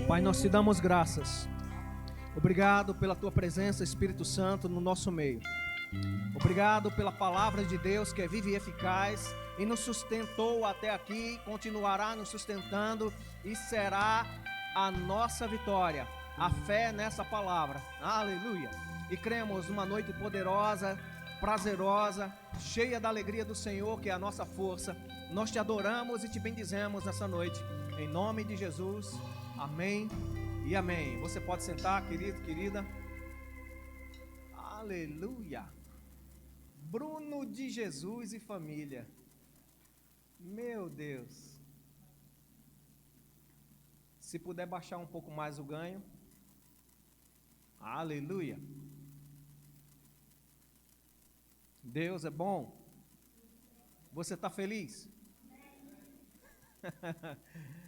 Pai, nós te damos graças. Obrigado pela tua presença, Espírito Santo, no nosso meio. Obrigado pela palavra de Deus que é viva e eficaz e nos sustentou até aqui, continuará nos sustentando e será a nossa vitória. A fé nessa palavra. Aleluia. E cremos numa noite poderosa, prazerosa, cheia da alegria do Senhor, que é a nossa força. Nós te adoramos e te bendizemos nessa noite. Em nome de Jesus. Amém e amém. Você pode sentar, querido, querida. Aleluia. Bruno de Jesus e família. Meu Deus. Se puder baixar um pouco mais o ganho. Aleluia. Deus é bom. Você está feliz?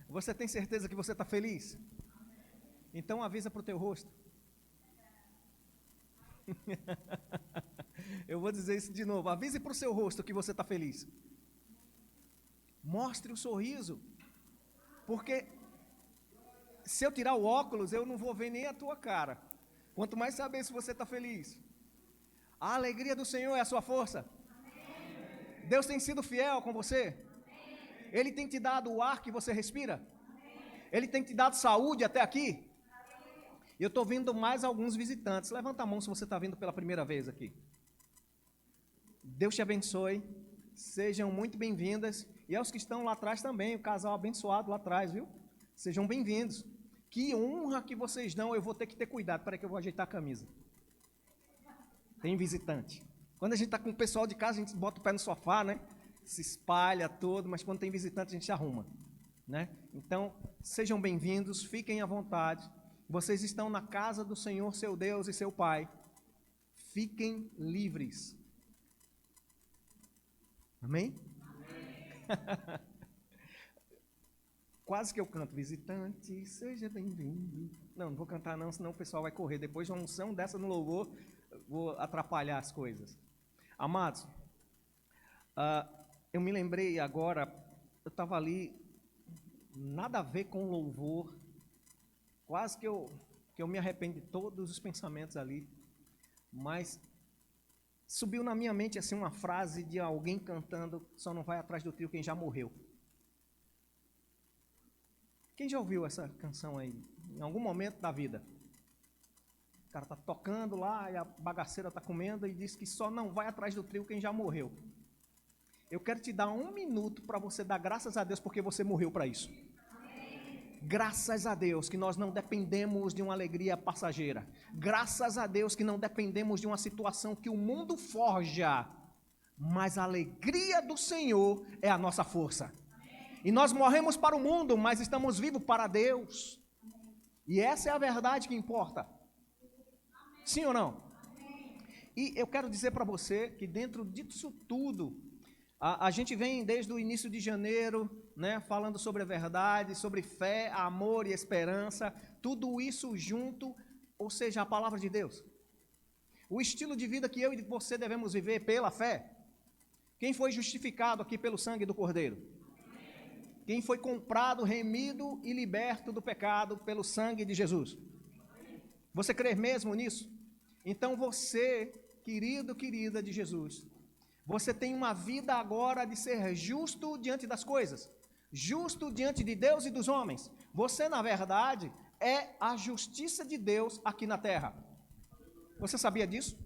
Você tem certeza que você está feliz? Então avisa para o teu rosto. Eu vou dizer isso de novo. Avise para o seu rosto que você está feliz. Mostre o sorriso. Porque se eu tirar o óculos, eu não vou ver nem a tua cara. Quanto mais saber se você está feliz. A alegria do Senhor é a sua força. Amém. Deus tem sido fiel com você. Amém. Ele tem te dado o ar que você respira. Amém. Ele tem te dado saúde até aqui. Eu estou vendo mais alguns visitantes. Levanta a mão se você está vindo pela primeira vez aqui. Deus te abençoe. Sejam muito bem-vindas. E aos que estão lá atrás também, o casal abençoado lá atrás, viu? Sejam bem-vindos. Que honra que vocês dão. Eu vou ter que ter cuidado. Peraí que eu vou ajeitar a camisa. Tem visitante. Quando a gente está com o pessoal de casa, a gente bota o pé no sofá, né? Se espalha todo, mas quando tem visitante, a gente se arruma, né? Então, sejam bem-vindos, fiquem à vontade. Vocês estão na casa do Senhor, seu Deus e seu Pai. Fiquem livres. Amém? Amém. Quase que eu canto, visitante, seja bem-vindo. Não vou cantar não, senão o pessoal vai correr. Depois de uma unção dessa no louvor, vou atrapalhar as coisas. Amados, eu me lembrei agora, eu estava ali, nada a ver com louvor, quase que eu me arrependo de todos os pensamentos ali, mas subiu na minha mente assim uma frase de alguém cantando, só não vai atrás do trio quem já morreu. Quem já ouviu essa canção aí, em algum momento da vida? O cara está tocando lá e a bagaceira está comendo e diz que só não vai atrás do trio quem já morreu. Eu quero te dar 1 minuto para você dar graças a Deus porque você morreu para isso. Amém. Graças a Deus que nós não dependemos de uma alegria passageira. Graças a Deus que não dependemos de uma situação que o mundo forja. Mas a alegria do Senhor é a nossa força. E nós morremos para o mundo, mas estamos vivos para Deus. E essa é a verdade que importa. Sim ou não? E eu quero dizer para você que dentro disso tudo, a gente vem desde o início de janeiro, né, falando sobre a verdade, sobre fé, amor e esperança, tudo isso junto, ou seja, a palavra de Deus. O estilo de vida que eu e você devemos viver pela fé. Quem foi justificado aqui pelo sangue do Cordeiro? Quem foi comprado, remido e liberto do pecado pelo sangue de Jesus? Você crê mesmo nisso? Então você, querido, querida de Jesus, você tem uma vida agora de ser justo diante das coisas, justo diante de Deus e dos homens. Você, na verdade, é a justiça de Deus aqui na terra. Você sabia disso?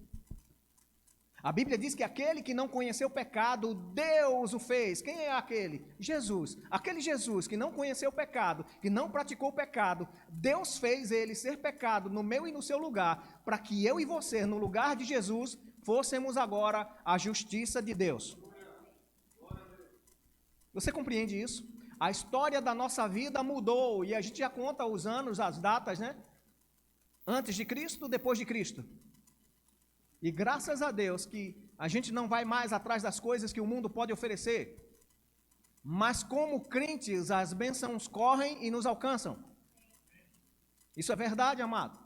A Bíblia diz que aquele que não conheceu o pecado, Deus o fez. Quem é aquele? Jesus. Aquele Jesus que não conheceu o pecado, que não praticou o pecado, Deus fez ele ser pecado no meu e no seu lugar, para que eu e você, no lugar de Jesus, fôssemos agora a justiça de Deus. Você compreende isso? A história da nossa vida mudou, e a gente já conta os anos, as datas, né? Antes de Cristo, depois de Cristo. E graças a Deus que a gente não vai mais atrás das coisas que o mundo pode oferecer. Mas como crentes, as bênçãos correm e nos alcançam. Isso é verdade, amado.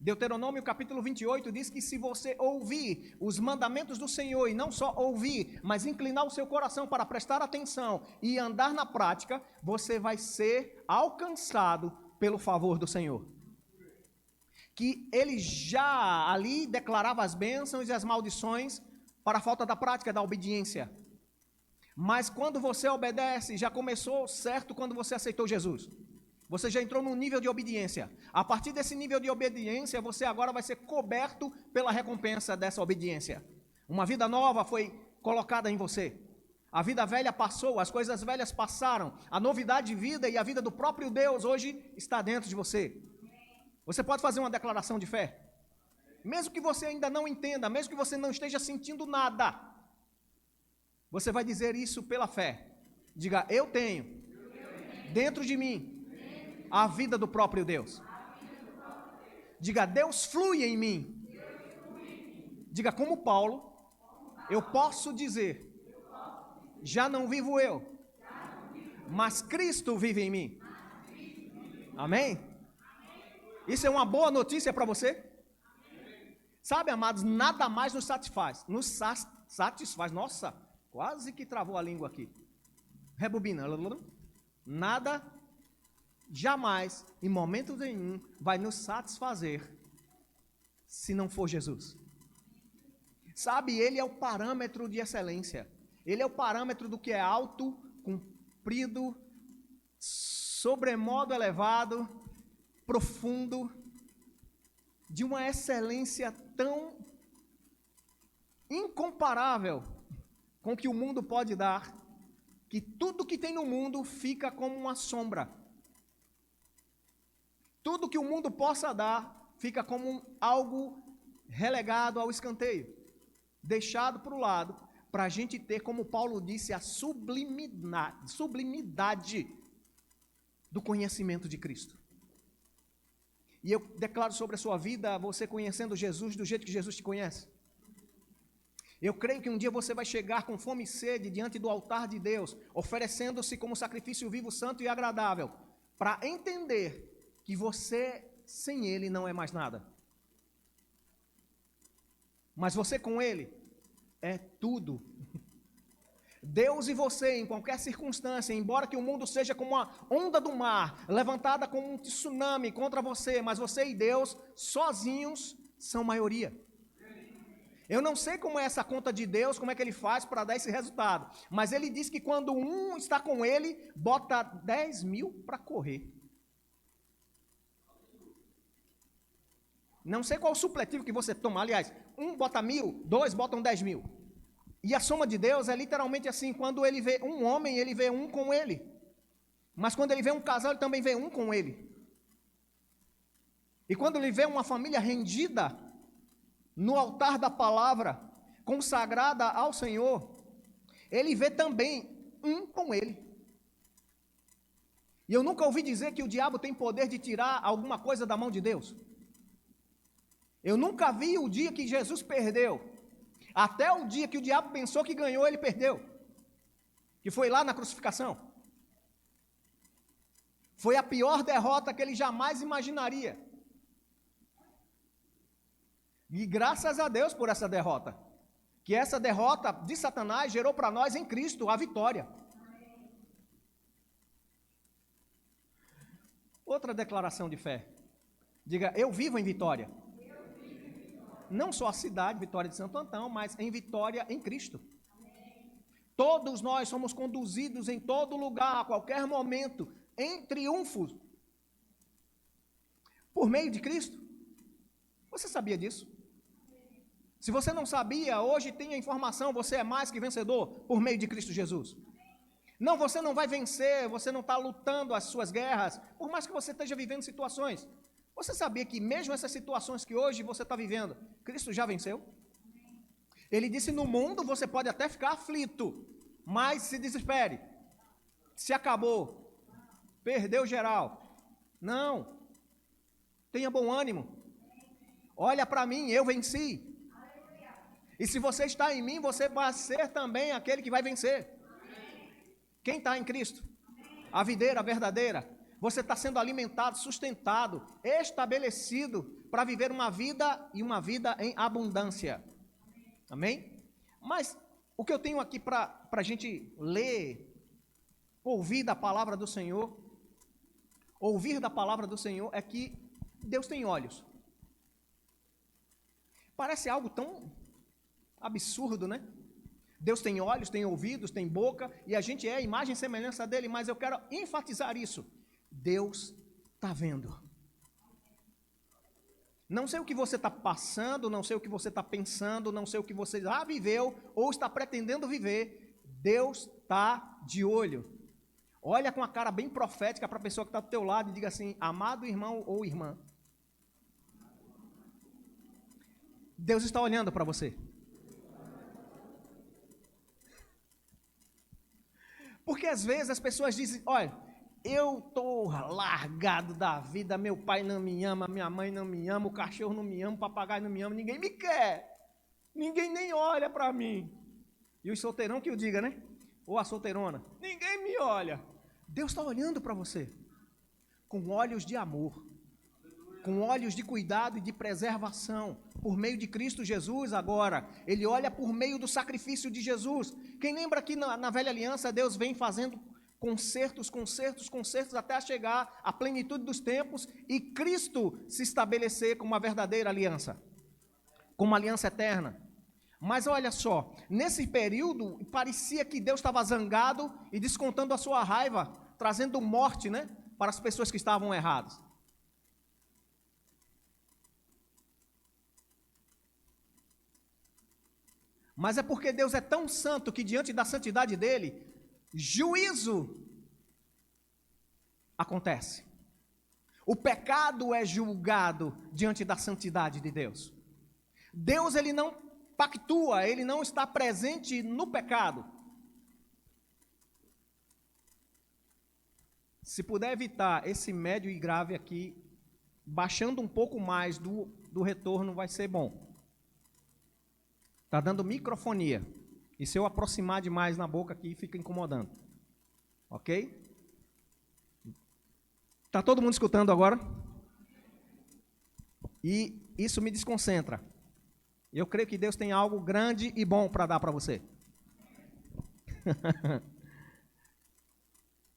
Deuteronômio capítulo 28 diz que se você ouvir os mandamentos do Senhor, e não só ouvir, mas inclinar o seu coração para prestar atenção e andar na prática, você vai ser alcançado pelo favor do Senhor. Que ele já ali declarava as bênçãos e as maldições para a falta da prática da obediência. Mas quando você obedece, já começou certo quando você aceitou Jesus. Você já entrou num nível de obediência. A partir desse nível de obediência, você agora vai ser coberto pela recompensa dessa obediência. Uma vida nova foi colocada em você. A vida velha passou, as coisas velhas passaram. A novidade de vida e a vida do próprio Deus hoje está dentro de você. Você pode fazer uma declaração de fé. Mesmo que você ainda não entenda, mesmo que você não esteja sentindo nada, você vai dizer isso pela fé. Diga, eu tenho dentro de mim a vida do próprio Deus. Diga, Deus flui em mim. Diga, como Paulo, eu posso dizer, já não vivo eu, mas Cristo vive em mim. Amém? Isso é uma boa notícia para você? Sabe, amados, nada mais nos satisfaz. Nos satisfaz. Nossa, quase que travou a língua aqui. Rebobina. Nada, jamais, em momento nenhum, vai nos satisfazer se não for Jesus. Sabe, ele é o parâmetro de excelência. Ele é o parâmetro do que é alto, comprido, sobremodo elevado, profundo, de uma excelência tão incomparável com o que o mundo pode dar, que tudo que tem no mundo fica como uma sombra. Tudo que o mundo possa dar fica como algo relegado ao escanteio, deixado para o lado, para a gente ter, como Paulo disse, a sublimidade do conhecimento de Cristo. E eu declaro sobre a sua vida, você conhecendo Jesus do jeito que Jesus te conhece. Eu creio que um dia você vai chegar com fome e sede diante do altar de Deus, oferecendo-se como sacrifício vivo, santo e agradável, para entender que você, sem Ele, não é mais nada. Mas você com Ele é tudo. Deus e você, em qualquer circunstância, embora que o mundo seja como uma onda do mar, levantada como um tsunami contra você, mas você e Deus, sozinhos, são maioria. Eu não sei como é essa conta de Deus, como é que Ele faz para dar esse resultado, mas Ele diz que quando um está com Ele, bota 10 mil para correr. Não sei qual o supletivo que você toma, aliás, um bota 1.000, dois botam 10 mil. E a soma de Deus é literalmente assim, quando ele vê um homem, ele vê um com ele. Mas quando ele vê um casal, ele também vê um com ele. E quando ele vê uma família rendida no altar da palavra, consagrada ao Senhor, ele vê também um com ele. E eu nunca ouvi dizer que o diabo tem poder de tirar alguma coisa da mão de Deus. Eu nunca vi o dia que Jesus perdeu. Até o dia que o diabo pensou que ganhou, ele perdeu. Que foi lá na crucificação. Foi a pior derrota que ele jamais imaginaria. E graças a Deus por essa derrota. Que essa derrota de Satanás gerou para nós em Cristo a vitória. Outra declaração de fé. Diga, eu vivo em vitória. Não só a cidade, Vitória de Santo Antão, mas em vitória em Cristo. Todos nós somos conduzidos em todo lugar, a qualquer momento, em triunfo, por meio de Cristo. Você sabia disso? Se você não sabia, hoje tem a informação, você é mais que vencedor por meio de Cristo Jesus. Não, você não vai vencer, você não está lutando as suas guerras, por mais que você esteja vivendo situações. Você sabia que mesmo essas situações que hoje você está vivendo, Cristo já venceu? Ele disse, no mundo você pode até ficar aflito, mas se desespere. Se acabou, perdeu geral. Não, tenha bom ânimo. Olha para mim, eu venci. E se você está em mim, você vai ser também aquele que vai vencer. Quem está em Cristo? A videira verdadeira. Você está sendo alimentado, sustentado, estabelecido para viver uma vida e uma vida em abundância. Amém? Mas o que eu tenho aqui para a gente ler, ouvir da palavra do Senhor, ouvir da palavra do Senhor é que Deus tem olhos. Parece algo tão absurdo, né? Deus tem olhos, tem ouvidos, tem boca, e a gente é a imagem e semelhança dele, mas eu quero enfatizar isso. Deus está vendo. Não sei o que você está passando, não sei o que você está pensando, não sei o que você já viveu ou está pretendendo viver. Deus está de olho. Olha com a cara bem profética para a pessoa que está do teu lado e diga assim: amado irmão ou irmã, Deus está olhando para você. Porque às vezes as pessoas dizem: olha, eu estou largado da vida, meu pai não me ama, minha mãe não me ama, o cachorro não me ama, o papagaio não me ama, ninguém me quer, ninguém nem olha para mim. E o solteirão que o diga, né? Ou a solteirona, ninguém me olha. Deus está olhando para você, com olhos de amor, com olhos de cuidado e de preservação, por meio de Cristo Jesus agora. Ele olha por meio do sacrifício de Jesus. Quem lembra que na velha aliança Deus vem fazendo concertos, até chegar à plenitude dos tempos e Cristo se estabelecer como uma verdadeira aliança, como uma aliança eterna. Mas olha só, nesse período parecia que Deus estava zangado e descontando a sua raiva, trazendo morte, né, para as pessoas que estavam erradas. Mas é porque Deus é tão santo que diante da santidade dele, juízo acontece. O pecado é julgado diante da santidade de Deus. Deus, ele não pactua, ele não está presente no pecado. Se puder evitar esse médio e grave aqui, baixando um pouco mais do retorno, vai ser bom. Está dando microfonia. E se eu aproximar demais na boca aqui, fica incomodando. Ok? Está todo mundo escutando agora? E isso me desconcentra. Eu creio que Deus tem algo grande e bom para dar para você.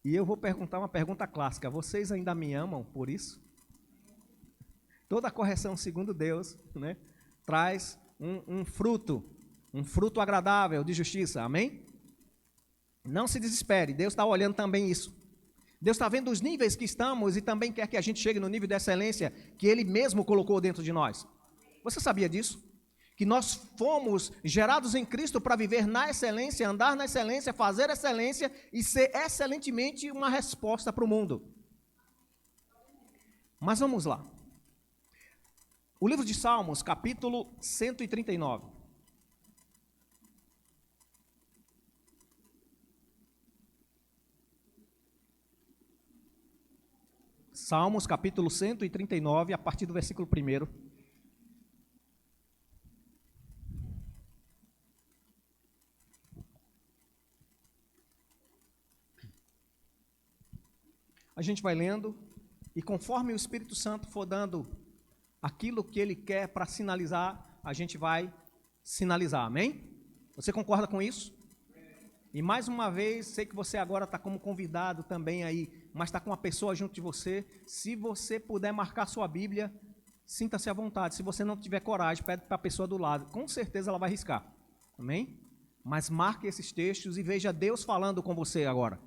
E eu vou perguntar uma pergunta clássica. Vocês ainda me amam por isso? Toda correção, segundo Deus, né, traz um fruto agradável de justiça, amém? Não se desespere, Deus está olhando também isso. Deus está vendo os níveis que estamos e também quer que a gente chegue no nível de excelência que Ele mesmo colocou dentro de nós. Você sabia disso? Que nós fomos gerados em Cristo para viver na excelência, andar na excelência, fazer excelência e ser excelentemente uma resposta para o mundo. Mas vamos lá. O livro de Salmos, capítulo 139. Salmos, capítulo 139, a partir do versículo 1. A gente vai lendo, e conforme o Espírito Santo for dando aquilo que Ele quer para sinalizar, a gente vai sinalizar, amém? Você concorda com isso? E mais uma vez, sei que você agora está como convidado também aí, mas está com uma pessoa junto de você. Se você puder marcar sua Bíblia, sinta-se à vontade. Se você não tiver coragem, pede para a pessoa do lado. Com certeza ela vai riscar. Amém? Mas marque esses textos e veja Deus falando com você agora.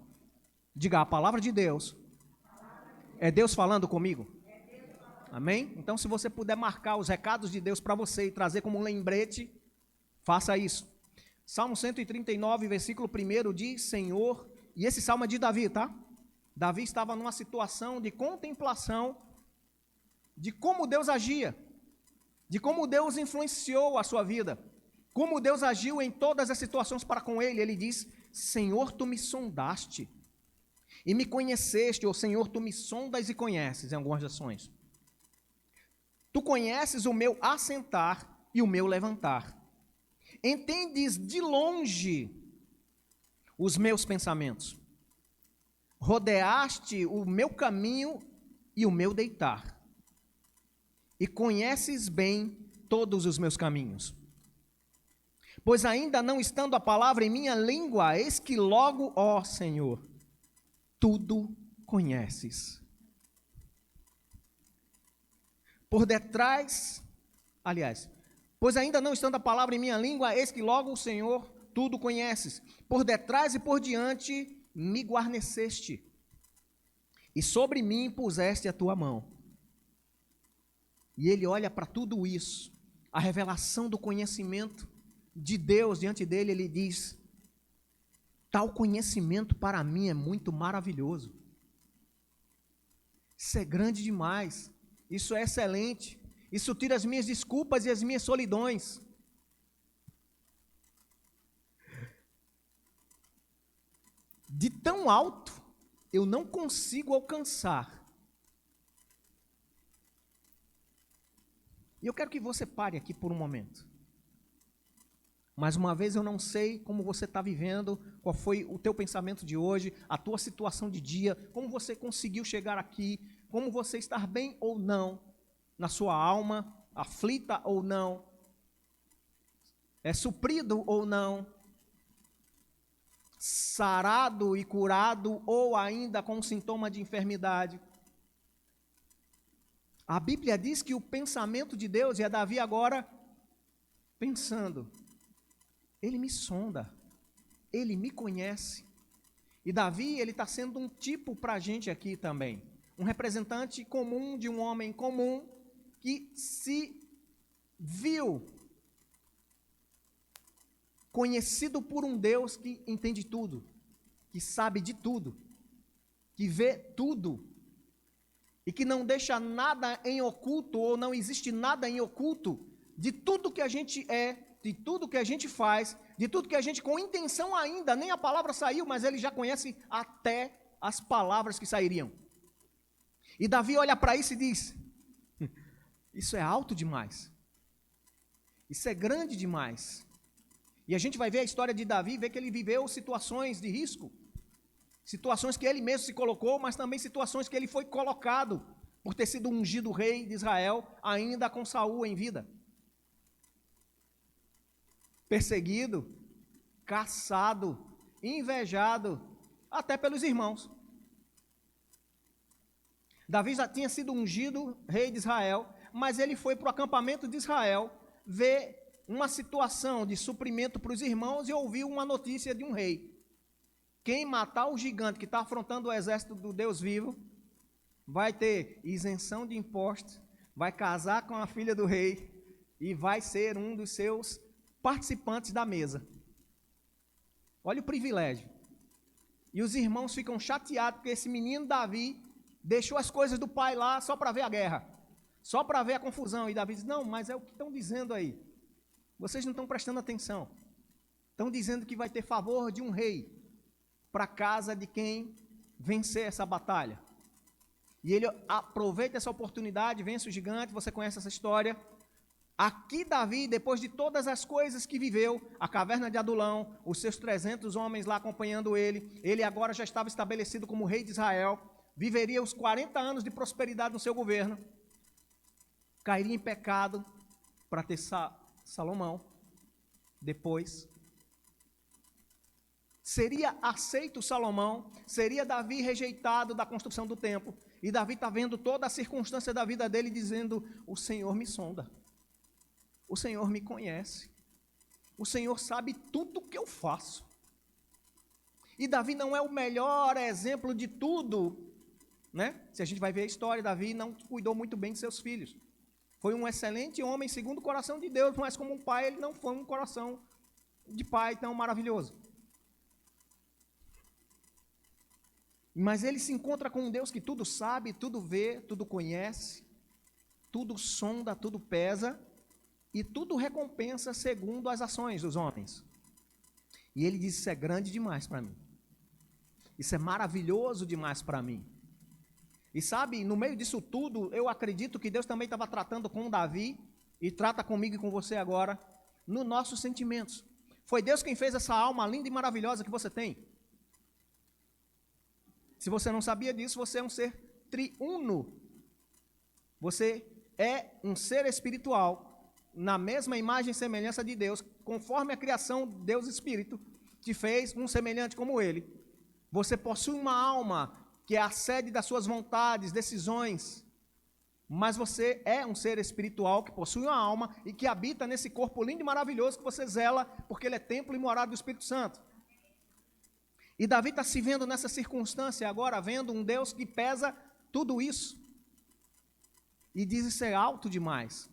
Diga, a palavra de Deus é Deus falando comigo. Amém? Então, se você puder marcar os recados de Deus para você e trazer como um lembrete, faça isso. Salmo 139, versículo 1 diz: Senhor, e esse salmo é de Davi, tá? Davi estava numa situação de contemplação de como Deus agia, de como Deus influenciou a sua vida, como Deus agiu em todas as situações para com ele. Ele diz: Senhor, tu me sondaste e me conheceste, ou Senhor, tu me sondas e conheces, em algumas versões. Tu conheces o meu assentar e o meu levantar. Entendes de longe os meus pensamentos. Rodeaste o meu caminho e o meu deitar. E conheces bem todos os meus caminhos. Pois ainda não estando a palavra em minha língua, eis que logo, ó Senhor, tudo conheces. Por detrás, aliás, pois ainda não estando a palavra em minha língua, eis que logo o Senhor tudo conheces. Por detrás e por diante me guarneceste, e sobre mim puseste a tua mão. E ele olha para tudo isso, a revelação do conhecimento de Deus diante dele, ele diz: tal conhecimento para mim é muito maravilhoso. Isso é grande demais, isso é excelente, isso tira as minhas desculpas e as minhas solidões. De tão alto, eu não consigo alcançar. E eu quero que você pare aqui por um momento. Mais uma vez, eu não sei como você está vivendo, qual foi o teu pensamento de hoje, a tua situação de dia, como você conseguiu chegar aqui, como você está bem ou não, na sua alma, aflita ou não, é suprido ou não, sarado e curado ou ainda com sintoma de enfermidade. A Bíblia diz que o pensamento de Deus, e é Davi agora pensando, ele me sonda, ele me conhece. E Davi, ele está sendo um tipo para a gente aqui também, um representante comum de um homem comum que se viu conhecido por um Deus que entende tudo, que sabe de tudo, que vê tudo, e que não deixa nada em oculto, ou não existe nada em oculto, de tudo que a gente é, de tudo que a gente faz, de tudo que a gente, com intenção ainda, nem a palavra saiu, mas ele já conhece até as palavras que sairiam. E Davi olha para isso e diz: isso é alto demais, isso é grande demais. E a gente vai ver a história de Davi, ver que ele viveu situações de risco, situações que ele mesmo se colocou, mas também situações que ele foi colocado, por ter sido ungido rei de Israel, ainda com Saul em vida. Perseguido, caçado, invejado, até pelos irmãos. Davi já tinha sido ungido rei de Israel, mas ele foi para o acampamento de Israel ver uma situação de suprimento para os irmãos e ouviu uma notícia de um rei. Quem matar o gigante que está afrontando o exército do Deus vivo, vai ter isenção de impostos, vai casar com a filha do rei e vai ser um dos seus participantes da mesa. Olha o privilégio. E os irmãos ficam chateados porque esse menino Davi deixou as coisas do pai lá só para ver a guerra, só para ver a confusão. E Davi diz: não, mas é o que estão dizendo aí. Vocês não estão prestando atenção. Estão dizendo que vai ter favor de um rei para a casa de quem vencer essa batalha. E ele aproveita essa oportunidade, vence o gigante, você conhece essa história. Aqui Davi, depois de todas as coisas que viveu, a caverna de Adulão, os seus 300 homens lá acompanhando ele agora já estava estabelecido como rei de Israel, viveria os 40 anos de prosperidade no seu governo, cairia em pecado para ter Salomão, depois seria aceito Salomão, seria Davi rejeitado da construção do templo, e Davi está vendo toda a circunstância da vida dele, dizendo: o Senhor me sonda, o Senhor me conhece, o Senhor sabe tudo o que eu faço. E Davi não é o melhor exemplo de tudo, né? Se a gente vai ver a história, Davi não cuidou muito bem de seus filhos, foi um excelente homem segundo o coração de Deus, mas como um pai ele não foi um coração de pai tão maravilhoso. Mas ele se encontra com um Deus que tudo sabe, tudo vê, tudo conhece, tudo sonda, tudo pesa e tudo recompensa segundo as ações dos homens. E ele diz: isso é grande demais para mim, isso é maravilhoso demais para mim. E sabe, no meio disso tudo, eu acredito que Deus também estava tratando com Davi, e trata comigo e com você agora, nos nossos sentimentos. Foi Deus quem fez essa alma linda e maravilhosa que você tem. Se você não sabia disso, você é um ser triuno. Você é um ser espiritual, na mesma imagem e semelhança de Deus, conforme a criação, Deus Espírito te fez um semelhante como Ele. Você possui uma alma que é a sede das suas vontades, decisões, mas você é um ser espiritual que possui uma alma e que habita nesse corpo lindo e maravilhoso que você zela, porque ele é templo e morada do Espírito Santo. E Davi está se vendo nessa circunstância agora, vendo um Deus que pesa tudo isso. E diz isso é alto demais.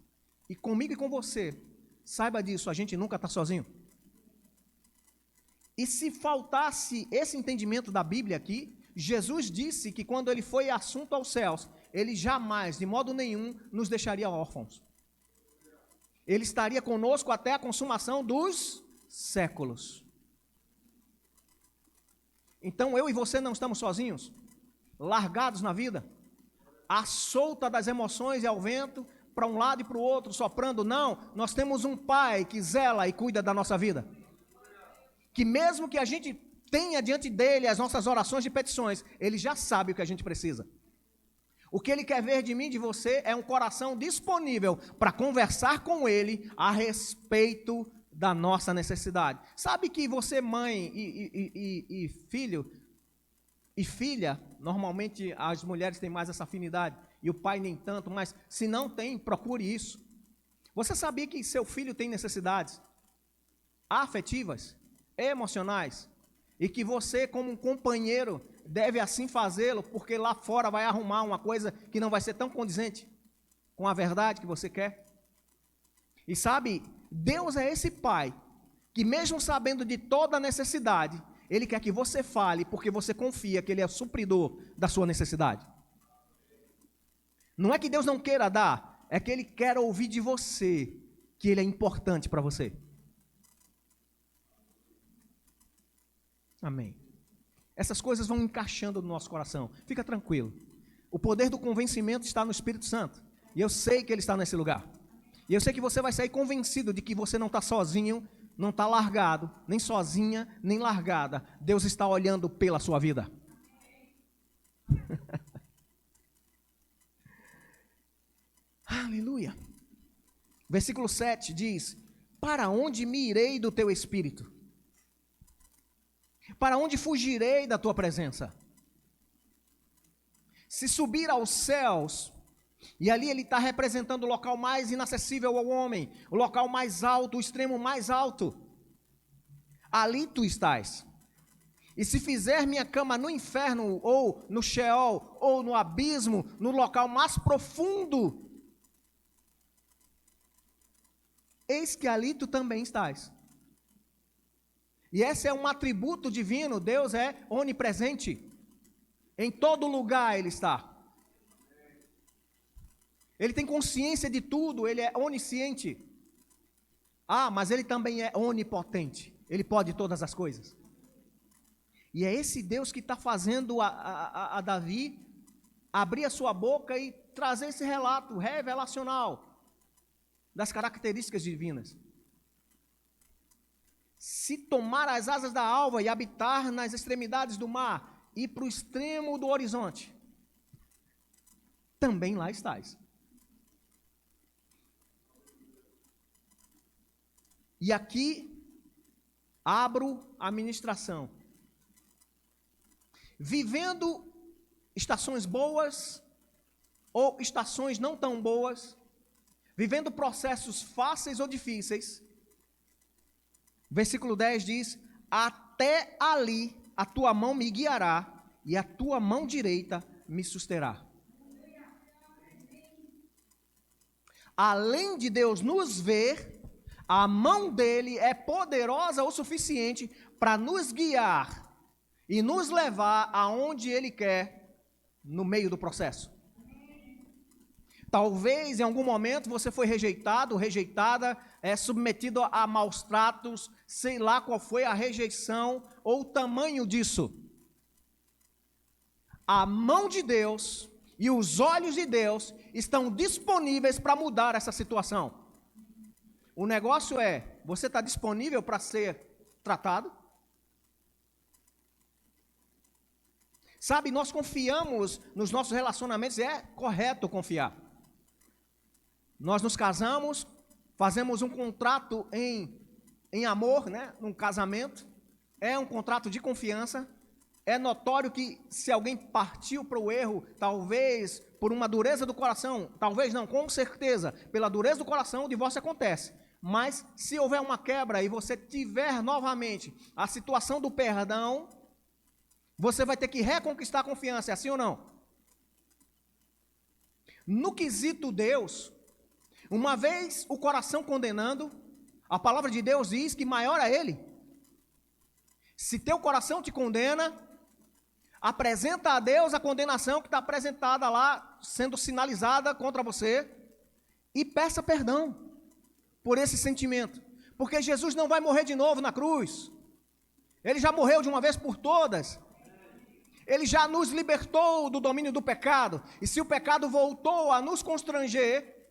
E comigo e com você, saiba disso, a gente nunca está sozinho. E se faltasse esse entendimento da Bíblia aqui, Jesus disse que quando ele foi assunto aos céus, ele jamais, de modo nenhum, nos deixaria órfãos. Ele estaria conosco até a consumação dos séculos. Então eu e você não estamos sozinhos, largados na vida, à solta das emoções e ao vento, para um lado e para o outro, soprando. Não, nós temos um Pai que zela e cuida da nossa vida. Que mesmo que a gente tenha diante dele as nossas orações e petições, ele já sabe o que a gente precisa. O que ele quer ver de mim e de você é um coração disponível para conversar com ele a respeito da nossa necessidade. Sabe que você, mãe e filho e filha, normalmente as mulheres têm mais essa afinidade e o pai nem tanto, mas se não tem, procure isso. Você sabia que seu filho tem necessidades afetivas, emocionais, e que você, como um companheiro, deve assim fazê-lo, porque lá fora vai arrumar uma coisa que não vai ser tão condizente com a verdade que você quer? E sabe, Deus é esse Pai, que mesmo sabendo de toda a necessidade, Ele quer que você fale, porque você confia que Ele é o supridor da sua necessidade. Não é que Deus não queira dar, é que Ele quer ouvir de você, que Ele é importante para você. Amém. Essas coisas vão encaixando no nosso coração. Fica tranquilo. O poder do convencimento está no Espírito Santo. E eu sei que Ele está nesse lugar. E eu sei que você vai sair convencido de que você não está sozinho, não está largado, nem sozinha, nem largada. Deus está olhando pela sua vida. Aleluia. Versículo 7 diz: para onde me irei do teu espírito? Para onde fugirei da tua presença? Se subir aos céus, e ali ele está representando o local mais inacessível ao homem, o local mais alto, o extremo mais alto. Ali tu estás. E se fizer minha cama no inferno, ou no Sheol, ou no abismo, no local mais profundo, eis que ali tu também estás. E esse é um atributo divino. Deus é onipresente. Em todo lugar Ele está. Ele tem consciência de tudo, Ele é onisciente. Ah, mas Ele também é onipotente. Ele pode todas as coisas. E é esse Deus que está fazendo a Davi abrir a sua boca e trazer esse relato revelacional das características divinas. Se tomar as asas da alva e habitar nas extremidades do mar e para o extremo do horizonte, também lá estás. E aqui abro a ministração. Vivendo estações boas ou estações não tão boas, vivendo processos fáceis ou difíceis, versículo 10 diz: até ali a tua mão me guiará e a tua mão direita me susterá. Além de Deus nos ver, a mão dele é poderosa o suficiente para nos guiar e nos levar aonde Ele quer no meio do processo. Talvez em algum momento você foi rejeitado, rejeitada, submetido a maus tratos, sei lá qual foi a rejeição ou o tamanho disso. A mão de Deus e os olhos de Deus estão disponíveis para mudar essa situação. O negócio é, você está disponível para ser tratado? Sabe, nós confiamos nos nossos relacionamentos, é correto confiar. Nós nos casamos, fazemos um contrato em amor, né? Um casamento, é um contrato de confiança, É notório que se alguém partiu para o erro, talvez por uma dureza do coração, talvez não, com certeza, pela dureza do coração, o divórcio acontece. Mas se houver uma quebra e você tiver novamente a situação do perdão, você vai ter que reconquistar a confiança, é assim ou não? No quesito Deus, uma vez o coração condenando, a palavra de Deus diz que maior é Ele. Se teu coração te condena, apresenta a Deus a condenação que está apresentada lá, sendo sinalizada contra você, e peça perdão por esse sentimento, porque Jesus não vai morrer de novo na cruz, Ele já morreu de uma vez por todas, Ele já nos libertou do domínio do pecado, e se o pecado voltou a nos constranger,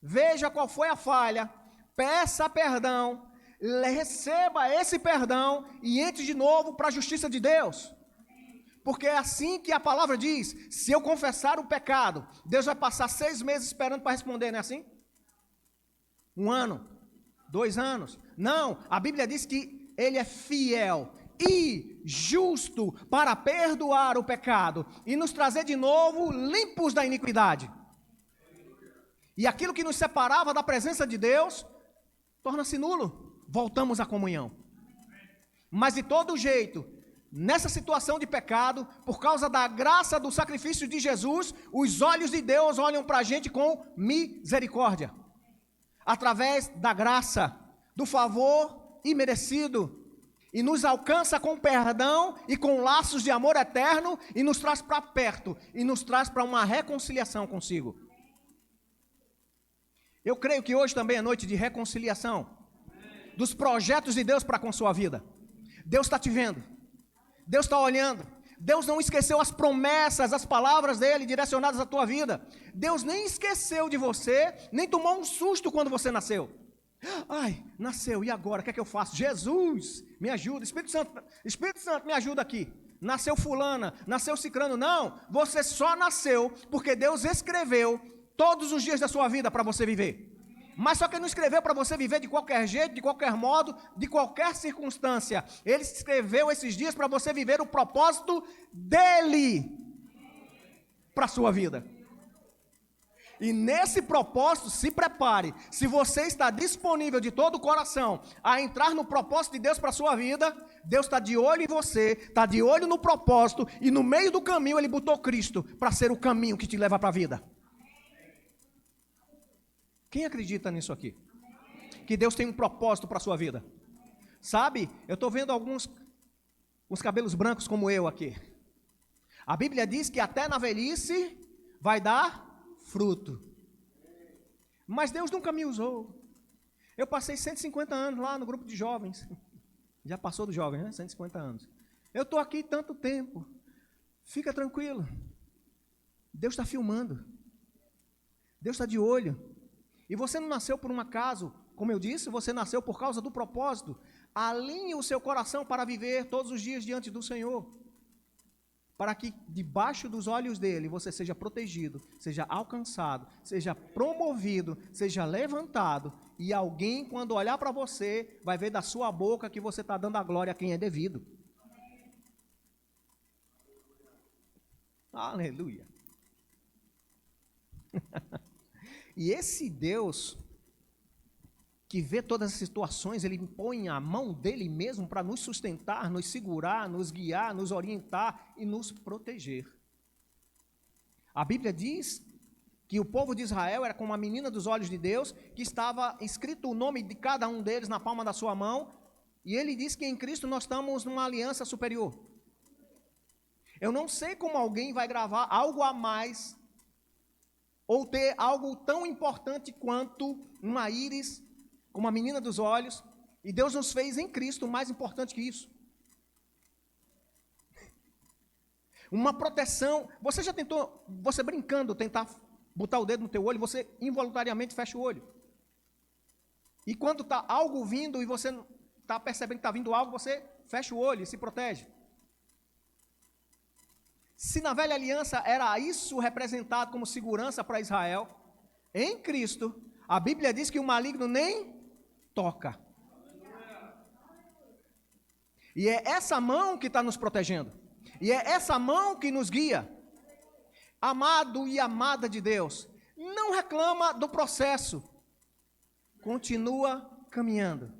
veja qual foi a falha, peça perdão, receba esse perdão, e entre de novo para a justiça de Deus, porque é assim que a palavra diz, se eu confessar o pecado, Deus vai passar 6 meses esperando para responder, não é assim? 1 ano, 2 anos, não, a Bíblia diz que Ele é fiel e justo para perdoar o pecado e nos trazer de novo limpos da iniquidade. E aquilo que nos separava da presença de Deus, torna-se nulo, voltamos à comunhão. Mas de todo jeito, nessa situação de pecado, por causa da graça do sacrifício de Jesus, os olhos de Deus olham para a gente com misericórdia. Através da graça, do favor imerecido, e nos alcança com perdão e com laços de amor eterno, e nos traz para perto, e nos traz para uma reconciliação consigo. Eu creio que hoje também é noite de reconciliação, dos projetos de Deus para com sua vida. Deus está te vendo, Deus está olhando, Deus não esqueceu as promessas, as palavras dele direcionadas à tua vida. Deus nem esqueceu de você, nem tomou um susto quando você nasceu. Ai, nasceu, e agora? O que é que eu faço? Jesus, me ajuda. Espírito Santo, me ajuda aqui. Nasceu fulana, nasceu cicrano. Não, você só nasceu porque Deus escreveu todos os dias da sua vida para você viver. Mas só que Ele não escreveu para você viver de qualquer jeito, de qualquer modo, de qualquer circunstância. Ele escreveu esses dias para você viver o propósito dEle para a sua vida. E nesse propósito, se prepare. Se você está disponível de todo o coração a entrar no propósito de Deus para a sua vida, Deus está de olho em você, está de olho no propósito, e no meio do caminho Ele botou Cristo para ser o caminho que te leva para a vida. Quem acredita nisso aqui? Que Deus tem um propósito para a sua vida. Sabe, eu estou vendo alguns com os cabelos brancos como eu aqui. A Bíblia diz que até na velhice vai dar fruto. Mas Deus nunca me usou. Eu passei 150 anos lá no grupo de jovens. Já passou do jovem, né? 150 anos. Eu estou aqui tanto tempo. Fica tranquilo. Deus está filmando. Deus está de olho. E você não nasceu por um acaso, como eu disse, você nasceu por causa do propósito. Alinhe o seu coração para viver todos os dias diante do Senhor, para que debaixo dos olhos dele você seja protegido, seja alcançado, seja promovido, seja levantado, e alguém, quando olhar para você, vai ver da sua boca que você está dando a glória a quem é devido. Aleluia. E esse Deus que vê todas as situações, Ele põe a mão dEle mesmo para nos sustentar, nos segurar, nos guiar, nos orientar e nos proteger. A Bíblia diz que o povo de Israel era como a menina dos olhos de Deus, que estava escrito o nome de cada um deles na palma da sua mão, e Ele diz que em Cristo nós estamos numa aliança superior. Eu não sei como alguém vai gravar algo a mais ou ter algo tão importante quanto uma íris, como a menina dos olhos, e Deus nos fez em Cristo mais importante que isso. Uma proteção. Você já tentou, você brincando, tentar botar o dedo no teu olho, você involuntariamente fecha o olho. E quando está algo vindo e você está percebendo que está vindo algo, você fecha o olho e se protege. Se na velha aliança era isso representado como segurança para Israel, em Cristo, a Bíblia diz que o maligno nem toca. E é essa mão que está nos protegendo. E é essa mão que nos guia. Amado e amada de Deus, não reclama do processo. Continua caminhando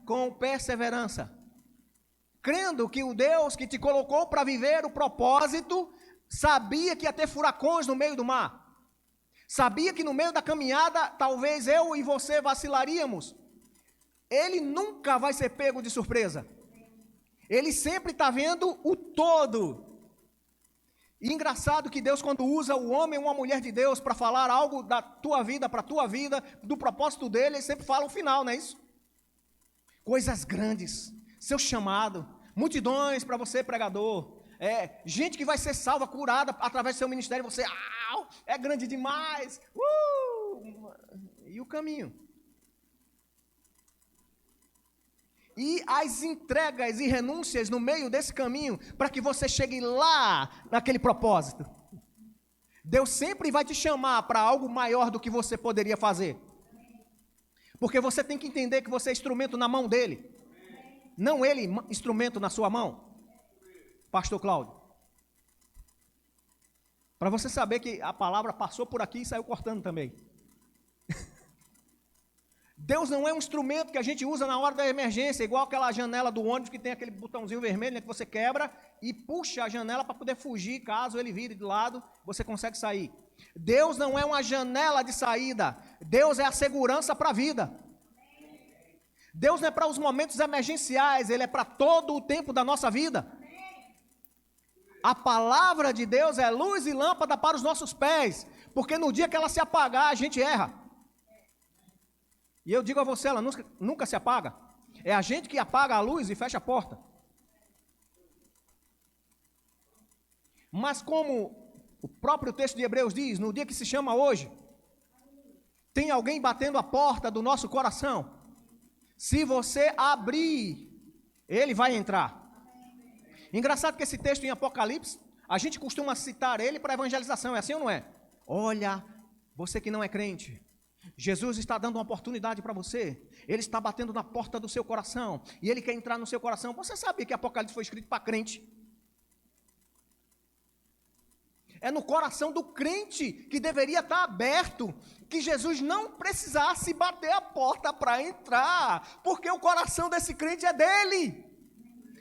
com perseverança, crendo que o Deus que te colocou para viver o propósito, sabia que ia ter furacões no meio do mar. Sabia que no meio da caminhada, talvez eu e você vacilaríamos. Ele nunca vai ser pego de surpresa. Ele sempre está vendo o todo. E engraçado que Deus, quando usa o homem ou uma mulher de Deus para falar algo da tua vida, para a tua vida, do propósito dele, ele sempre fala o final, não é isso? Coisas grandes, seu chamado, multidões para você, pregador, gente que vai ser salva, curada através do seu ministério, você, é grande demais, e o caminho. E as entregas e renúncias no meio desse caminho, para que você chegue lá, naquele propósito. Deus sempre vai te chamar para algo maior do que você poderia fazer. Porque você tem que entender que você é instrumento na mão dele. Não ele, instrumento na sua mão. Pastor Cláudio. Para você saber que a palavra passou por aqui e saiu cortando também. Deus não é um instrumento que a gente usa na hora da emergência, igual aquela janela do ônibus que tem aquele botãozinho vermelho, né, que você quebra e puxa a janela para poder fugir, caso ele vire de lado, você consegue sair. Deus não é uma janela de saída, Deus é a segurança para a vida. Deus não é para os momentos emergenciais, Ele é para todo o tempo da nossa vida. A palavra de Deus é luz e lâmpada para os nossos pés, porque no dia que ela se apagar, a gente erra. E eu digo a você, ela nunca se apaga. É a gente que apaga a luz e fecha a porta. Mas como o próprio texto de Hebreus diz, no dia que se chama hoje, tem alguém batendo a porta do nosso coração. Se você abrir, ele vai entrar. Engraçado que esse texto em Apocalipse, a gente costuma citar ele para evangelização, é assim ou não é? Olha, você que não é crente, Jesus está dando uma oportunidade para você. Ele está batendo na porta do seu coração e Ele quer entrar no seu coração. Você sabe que Apocalipse foi escrito para crente? É no coração do crente que deveria estar aberto, que Jesus não precisasse bater a porta para entrar, porque o coração desse crente é dele,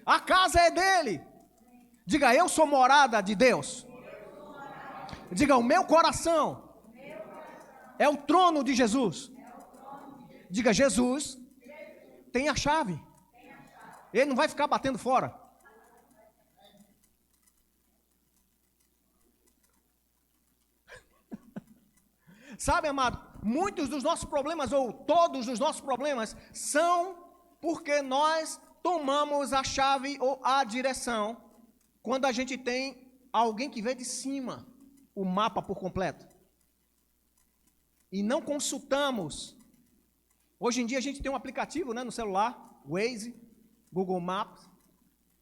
a casa é dele. Diga, eu sou morada de Deus. Diga, o meu coração é o trono de Jesus. Diga, Jesus tem a chave. Ele não vai ficar batendo fora. Sabe, amado, muitos dos nossos problemas, ou todos os nossos problemas, são porque nós tomamos a chave ou a direção, quando a gente tem alguém que vê de cima o mapa por completo. E não consultamos. Hoje em dia a gente tem um aplicativo, né, no celular, Waze, Google Maps,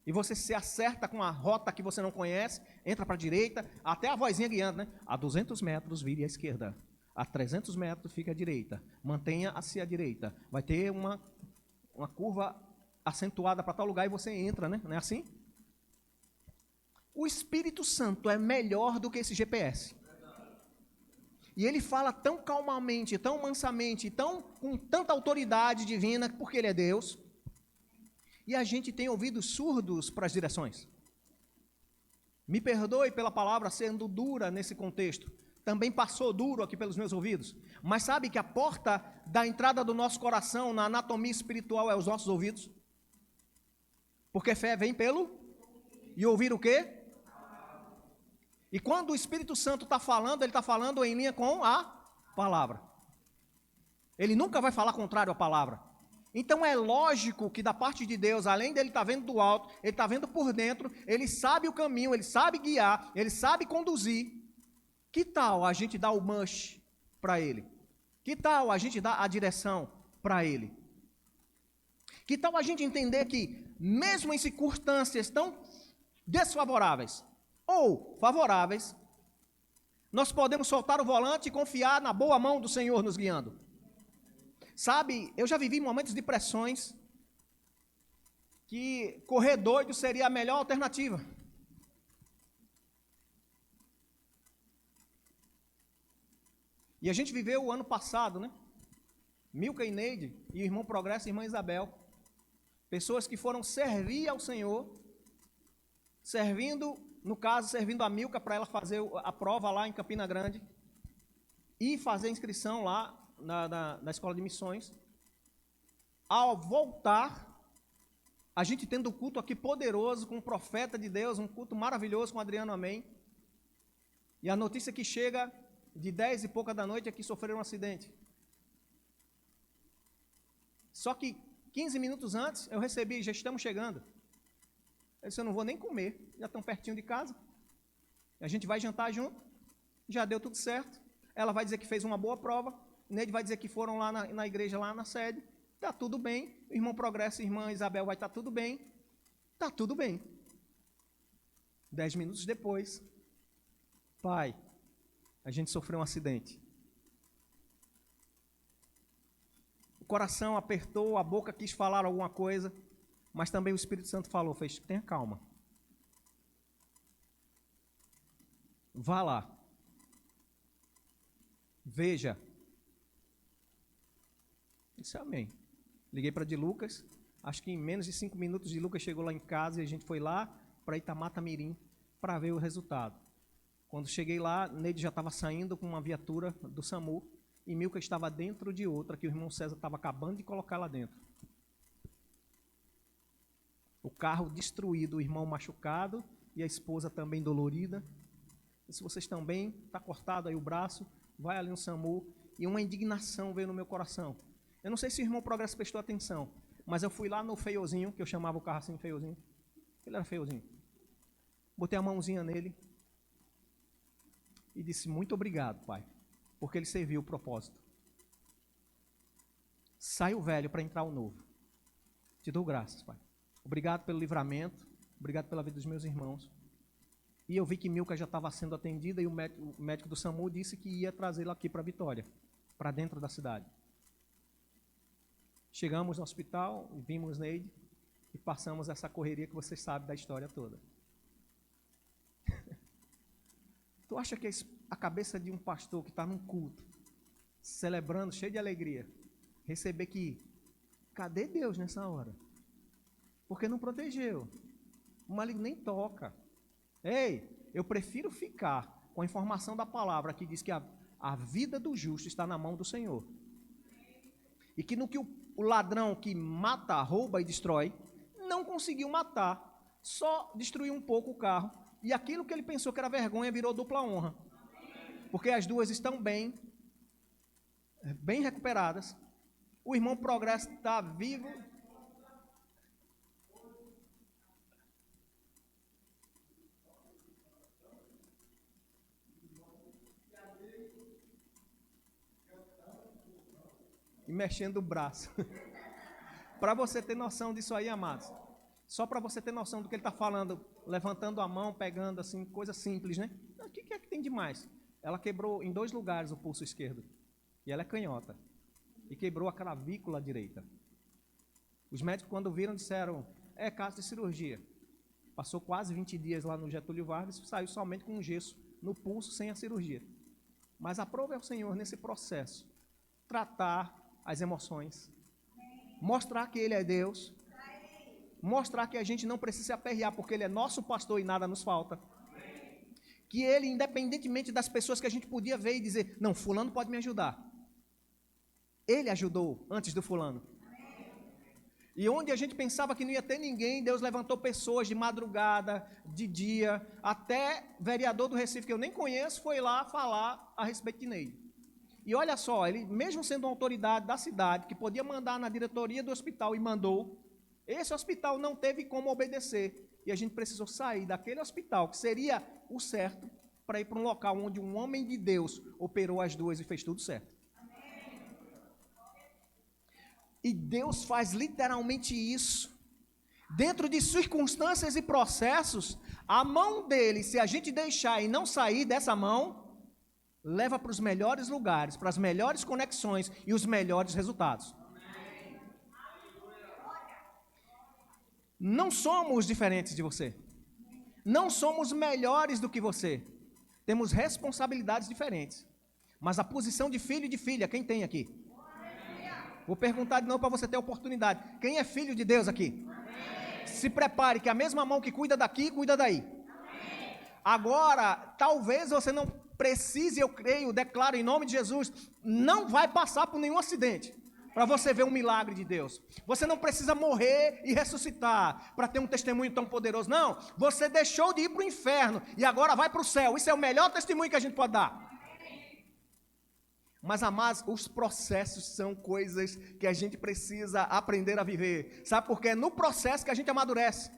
e você se acerta com a rota que você não conhece, entra para a direita, até a vozinha guiando, né? A 200 metros vire à esquerda, a 300 metros fica à direita, mantenha-se à direita, vai ter uma curva acentuada para tal lugar e você entra, né? Não é assim? O Espírito Santo é melhor do que esse GPS. E ele fala tão calmamente, tão mansamente, com tanta autoridade divina, porque ele é Deus. E a gente tem ouvidos surdos para as direções. Me perdoe pela palavra sendo dura nesse contexto. Também passou duro aqui pelos meus ouvidos. Mas sabe que a porta da entrada do nosso coração na anatomia espiritual é os nossos ouvidos? Porque fé vem pelo... E ouvir o quê? E quando o Espírito Santo está falando, ele está falando em linha com a palavra. Ele nunca vai falar contrário à palavra. Então é lógico que da parte de Deus, além dele estar vendo do alto, ele está vendo por dentro, ele sabe o caminho, ele sabe guiar, ele sabe conduzir. Que tal a gente dar o mush para ele? Que tal a gente dar a direção para ele? Que tal a gente entender que, mesmo em circunstâncias tão desfavoráveis, ou favoráveis, nós podemos soltar o volante e confiar na boa mão do Senhor nos guiando. Sabe, eu já vivi momentos de pressões que correr doido seria a melhor alternativa. E a gente viveu o ano passado, né? Milka e Neide, e o irmão Progresso e a irmã Isabel. Pessoas que foram servir ao Senhor, servindo a Milka para ela fazer a prova lá em Campina Grande e fazer a inscrição lá na escola de missões. Ao voltar, a gente tendo um culto aqui poderoso com um profeta de Deus, um culto maravilhoso com Adriano Amém. E a notícia que chega de 10 e pouca da noite é que sofreram um acidente. Só que 15 minutos antes eu recebi, já estamos chegando. Eu disse, eu não vou nem comer, já estão pertinho de casa. A gente vai jantar junto, já deu tudo certo. Ela vai dizer que fez uma boa prova, Neide vai dizer que foram lá na igreja, lá na sede. Está tudo bem, o irmão Progresso e a irmã Isabel vai estar tudo bem. Está tudo bem. 10 minutos depois, pai, a gente sofreu um acidente. O coração apertou, a boca quis falar alguma coisa, mas também o Espírito Santo falou, fez, tenha calma. Vá lá. Veja. Disse amém. Liguei para de Lucas, acho que em menos de 5 minutos de Lucas chegou lá em casa e a gente foi lá para Itamatamirim para ver o resultado. Quando cheguei lá, Neide já estava saindo com uma viatura do SAMU e Milka estava dentro de outra que o irmão César estava acabando de colocar lá dentro. O carro destruído, o irmão machucado e a esposa também dolorida. E se vocês estão bem, está cortado aí o braço, vai ali no SAMU. E uma indignação veio no meu coração. Eu não sei se o irmão Progresso prestou atenção, mas eu fui lá no feiozinho, que eu chamava o carro assim, feiozinho. Ele era feiozinho. Botei a mãozinha nele e disse, muito obrigado, pai, porque ele serviu o propósito. Sai o velho para entrar o novo. Te dou graças, pai. Obrigado pelo livramento, obrigado pela vida dos meus irmãos. E eu vi que Milka já estava sendo atendida e o médico do SAMU disse que ia trazê-la aqui para Vitória, para dentro da cidade. Chegamos no hospital, vimos Neide e passamos essa correria que vocês sabem da história toda. Tu acha que a cabeça de um pastor que está num culto, celebrando, cheio de alegria, receber que, cadê Deus nessa hora? Porque não protegeu. O maligno nem toca. Ei, eu prefiro ficar com a informação da palavra que diz que a vida do justo está na mão do Senhor. E que no que o ladrão que mata, rouba e destrói, não conseguiu matar, só destruiu um pouco o carro. E aquilo que ele pensou que era vergonha virou dupla honra. Porque as duas estão bem recuperadas. O irmão Progresso está vivo. E mexendo o braço. Para você ter noção disso aí, amados. Só para você ter noção do que ele está falando, levantando a mão, pegando assim, coisa simples, né? O que é que tem de mais? Ela quebrou em 2 lugares o pulso esquerdo. E ela é canhota. E quebrou a clavícula direita. Os médicos, quando viram, disseram, é caso de cirurgia. Passou quase 20 dias lá no Getúlio Vargas, saiu somente com um gesso no pulso, sem a cirurgia. Mas aprove ao Senhor nesse processo, tratar as emoções, mostrar que Ele é Deus, mostrar que a gente não precisa se aperrear, porque Ele é nosso pastor e nada nos falta. Que Ele, independentemente das pessoas que a gente podia ver e dizer, não, fulano pode me ajudar. Ele ajudou antes do fulano. E onde a gente pensava que não ia ter ninguém, Deus levantou pessoas de madrugada, de dia, até vereador do Recife, que eu nem conheço, foi lá falar a respeito de Neide. E olha só, ele mesmo sendo uma autoridade da cidade, que podia mandar na diretoria do hospital e mandou, esse hospital não teve como obedecer. E a gente precisou sair daquele hospital, que seria o certo, para ir para um local onde um homem de Deus operou as duas e fez tudo certo. E Deus faz literalmente isso. Dentro de circunstâncias e processos, a mão dele, se a gente deixar e não sair dessa mão, leva para os melhores lugares, para as melhores conexões e os melhores resultados. Não somos diferentes de você. Não somos melhores do que você. Temos responsabilidades diferentes. Mas a posição de filho e de filha, quem tem aqui? Vou perguntar de novo para você ter oportunidade. Quem é filho de Deus aqui? Se prepare, que a mesma mão que cuida daqui, cuida daí. Agora, talvez você não precise, eu creio, declaro em nome de Jesus, não vai passar por nenhum acidente para você ver um milagre de Deus. Você não precisa morrer e ressuscitar para ter um testemunho tão poderoso. Não, você deixou de ir para o inferno e agora vai para o céu. Isso é o melhor testemunho que a gente pode dar. Mas, amados, os processos são coisas que a gente precisa aprender a viver. Sabe por quê? É no processo que a gente amadurece.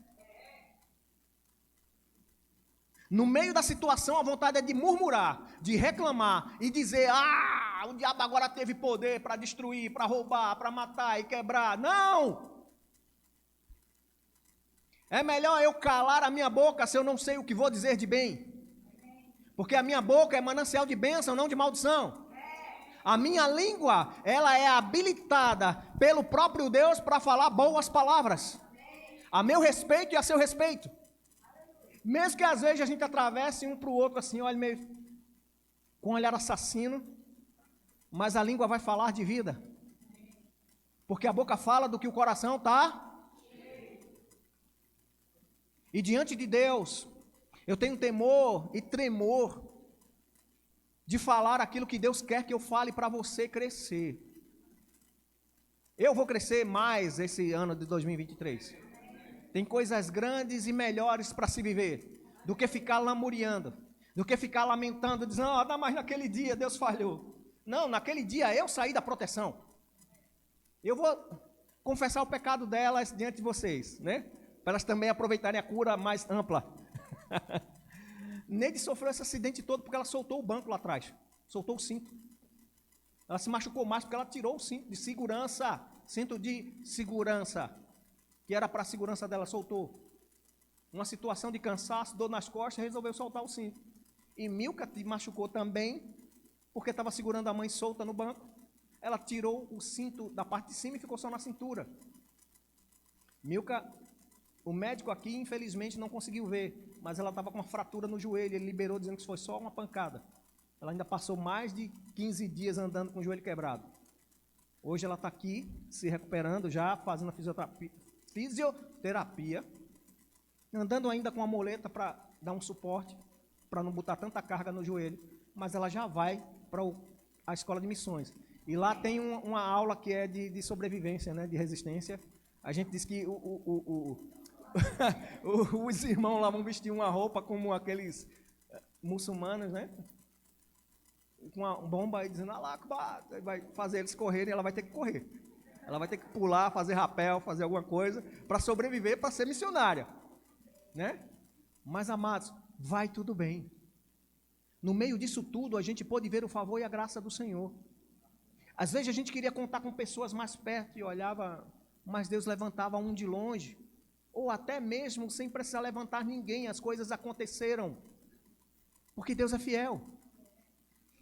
No meio da situação, a vontade é de murmurar, de reclamar e dizer: ah, o diabo agora teve poder para destruir, para roubar, para matar e quebrar. Não! É melhor eu calar a minha boca se eu não sei o que vou dizer de bem. Porque a minha boca é manancial de bênção, não de maldição. A minha língua, ela é habilitada pelo próprio Deus para falar boas palavras. A meu respeito e a seu respeito. Mesmo que às vezes a gente atravesse um para o outro assim, olha, meio com um olhar assassino, mas a língua vai falar de vida. Porque a boca fala do que o coração está. E diante de Deus, eu tenho temor e tremor de falar aquilo que Deus quer que eu fale para você crescer. Eu vou crescer mais esse ano de 2023. Tem coisas grandes e melhores para se viver do que ficar lamuriando, do que ficar lamentando, dizendo: ah, mas naquele dia Deus falhou. Não, naquele dia eu saí da proteção. Eu vou confessar o pecado delas diante de vocês, né? Para elas também aproveitarem a cura mais ampla. Neide sofreu esse acidente todo porque ela soltou o banco lá atrás, soltou o cinto. Ela se machucou mais porque ela tirou o cinto de segurança, que era para a segurança dela, soltou. Uma situação de cansaço, dor nas costas, resolveu soltar o cinto. E Milka te machucou também, porque estava segurando a mãe solta no banco. Ela tirou o cinto da parte de cima e ficou só na cintura. Milka, o médico aqui, infelizmente, não conseguiu ver, mas ela estava com uma fratura no joelho, ele liberou dizendo que foi só uma pancada. Ela ainda passou mais de 15 dias andando com o joelho quebrado. Hoje ela está aqui, se recuperando já, fazendo a fisioterapia, andando ainda com a muleta para dar um suporte, para não botar tanta carga no joelho, mas ela já vai para a escola de missões. E lá tem uma aula que é de sobrevivência, né, de resistência. A gente diz que os irmãos lá vão vestir uma roupa como aqueles muçulmanos, né? Com uma bomba aí dizendo: Allah Akbar, vai fazer eles correrem, ela vai ter que correr. Ela vai ter que pular, fazer rapel, fazer alguma coisa para sobreviver, para ser missionária, né? Mas, amados, vai tudo bem. No meio disso tudo, a gente pode ver o favor e a graça do Senhor. Às vezes a gente queria contar com pessoas mais perto e olhava, mas Deus levantava um de longe. Ou até mesmo sem precisar levantar ninguém, as coisas aconteceram. Porque Deus é fiel.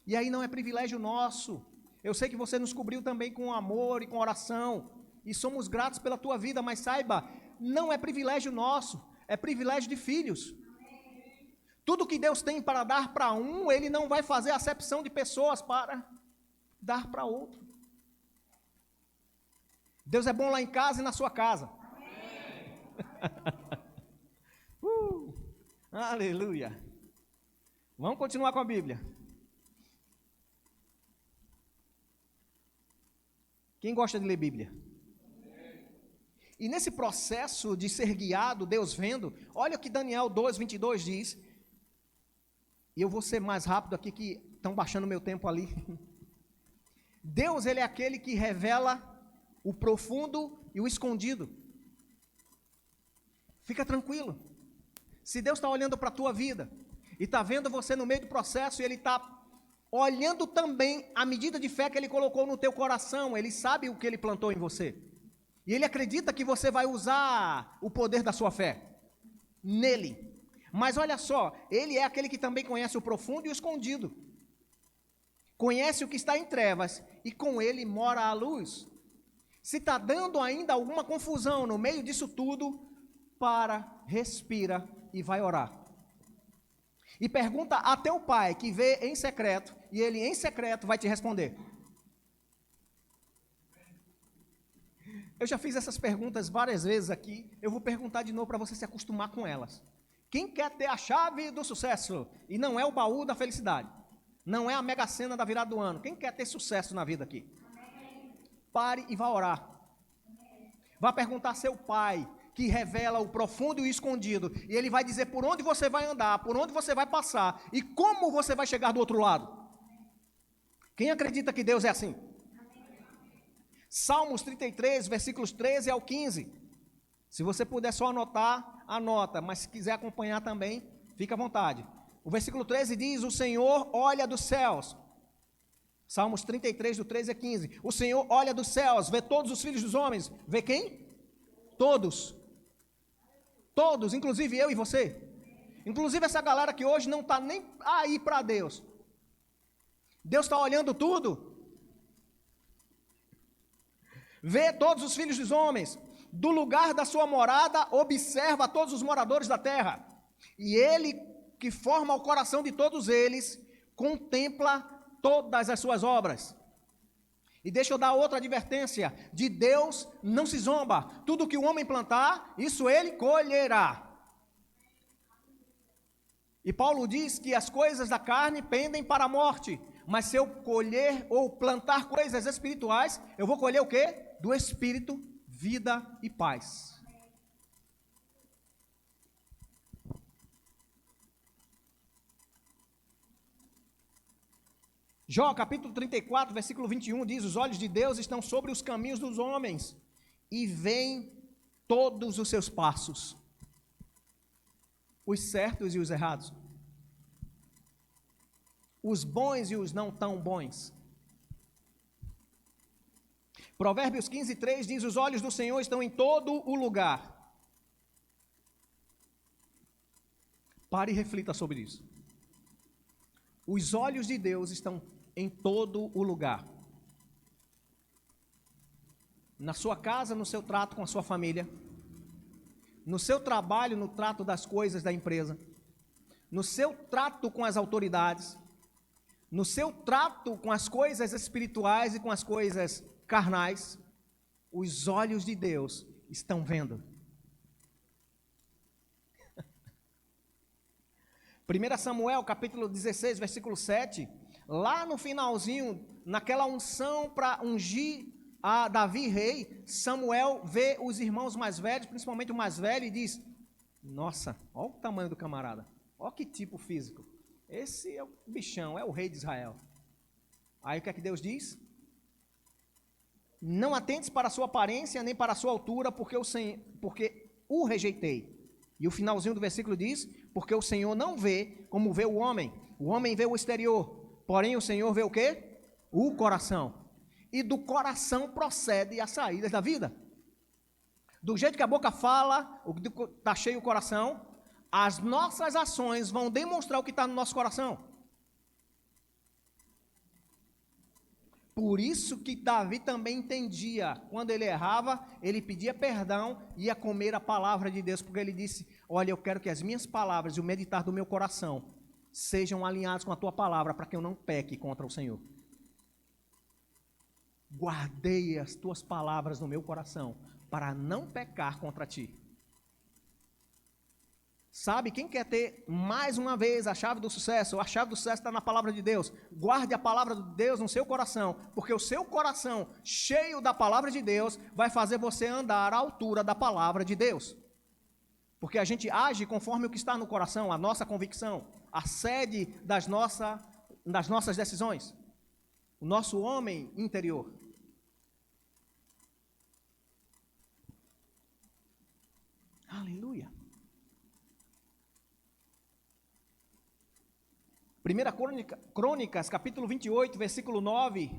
E aí não é privilégio nosso. Eu sei que você nos cobriu também com amor e com oração. E somos gratos pela tua vida, mas saiba, não é privilégio nosso, é privilégio de filhos. Tudo que Deus tem para dar para um, Ele não vai fazer acepção de pessoas para dar para outro. Deus é bom lá em casa e na sua casa. Aleluia. Vamos continuar com a Bíblia. Quem gosta de ler Bíblia? E nesse processo de ser guiado, Deus vendo, olha o que Daniel 2:22 diz. E eu vou ser mais rápido aqui, que estão baixando meu tempo ali. Deus, Ele é aquele que revela o profundo e o escondido. Fica tranquilo. Se Deus está olhando para a tua vida e está vendo você no meio do processo, e Ele está olhando também a medida de fé que Ele colocou no teu coração, Ele sabe o que Ele plantou em você. E Ele acredita que você vai usar o poder da sua fé nele. Mas olha só, Ele é aquele que também conhece o profundo e o escondido. Conhece o que está em trevas e com Ele mora a luz. Se está dando ainda alguma confusão no meio disso tudo, para, respira e vai orar. E pergunta a teu pai que vê em secreto, e ele em secreto vai te responder. Eu já fiz essas perguntas várias vezes aqui, eu vou perguntar de novo para você se acostumar com elas. Quem quer ter a chave do sucesso, e não é o baú da felicidade, não é a mega sena da virada do ano, quem quer ter sucesso na vida aqui? Pare e vá orar. Vá perguntar a seu pai, que revela o profundo e o escondido, e ele vai dizer por onde você vai andar, por onde você vai passar, e como você vai chegar do outro lado. Quem acredita que Deus é assim? Salmos 33, versículos 13 ao 15. Se você puder só anotar, anota, mas se quiser acompanhar também, fica à vontade. O versículo 13 diz, o Senhor olha dos céus. Salmos 33, do 13 a 15. O Senhor olha dos céus, vê todos os filhos dos homens. Vê quem? Todos. Todos, inclusive eu e você. Inclusive essa galera que hoje não está nem aí para Deus. Deus está olhando tudo. Vê todos os filhos dos homens. Do lugar da sua morada, observa todos os moradores da terra. E ele, que forma o coração de todos eles, contempla todas as suas obras. E deixa eu dar outra advertência, de Deus não se zomba, tudo que o homem plantar, isso ele colherá. E Paulo diz que as coisas da carne pendem para a morte, mas se eu colher ou plantar coisas espirituais, eu vou colher o quê? Do Espírito, vida e paz. Jó, capítulo 34, versículo 21, diz, os olhos de Deus estão sobre os caminhos dos homens, e veem todos os seus passos, os certos e os errados, os bons e os não tão bons. Provérbios 15, 3 diz, os olhos do Senhor estão em todo o lugar. Pare e reflita sobre isso. Os olhos de Deus estão em todo o lugar. Na sua casa, no seu trato com a sua família, no seu trabalho, no trato das coisas da empresa, no seu trato com as autoridades, no seu trato com as coisas espirituais e com as coisas carnais, os olhos de Deus estão vendo. 1 Samuel, capítulo 16, versículo 7, lá no finalzinho, naquela unção para ungir a Davi rei, Samuel vê os irmãos mais velhos, principalmente o mais velho, e diz, nossa, olha o tamanho do camarada, olha que tipo físico, esse é o bichão, é o rei de Israel. Aí o que é que Deus diz? Não atentes para a sua aparência, nem para a sua altura, porque o rejeitei. E o finalzinho do versículo diz, porque o Senhor não vê como vê o homem vê o exterior, porém o Senhor vê o quê? O coração. E do coração procede as saídas da vida. Do jeito que a boca fala, está cheio o coração, as nossas ações vão demonstrar o que está no nosso coração. Por isso que Davi também entendia, quando ele errava, ele pedia perdão e ia comer a palavra de Deus, porque ele disse, olha, eu quero que as minhas palavras e o meditar do meu coração sejam alinhados com a tua palavra, para que eu não peque contra o Senhor. Guardei as tuas palavras no meu coração, para não pecar contra ti. Sabe, quem quer ter, mais uma vez, a chave do sucesso? A chave do sucesso está na palavra de Deus. Guarde a palavra de Deus no seu coração, porque o seu coração, cheio da palavra de Deus, vai fazer você andar à altura da palavra de Deus. Porque a gente age conforme o que está no coração, a nossa convicção, a sede das nossas decisões, o nosso homem interior. Aleluia. 1 Crônicas, capítulo 28, versículo 9.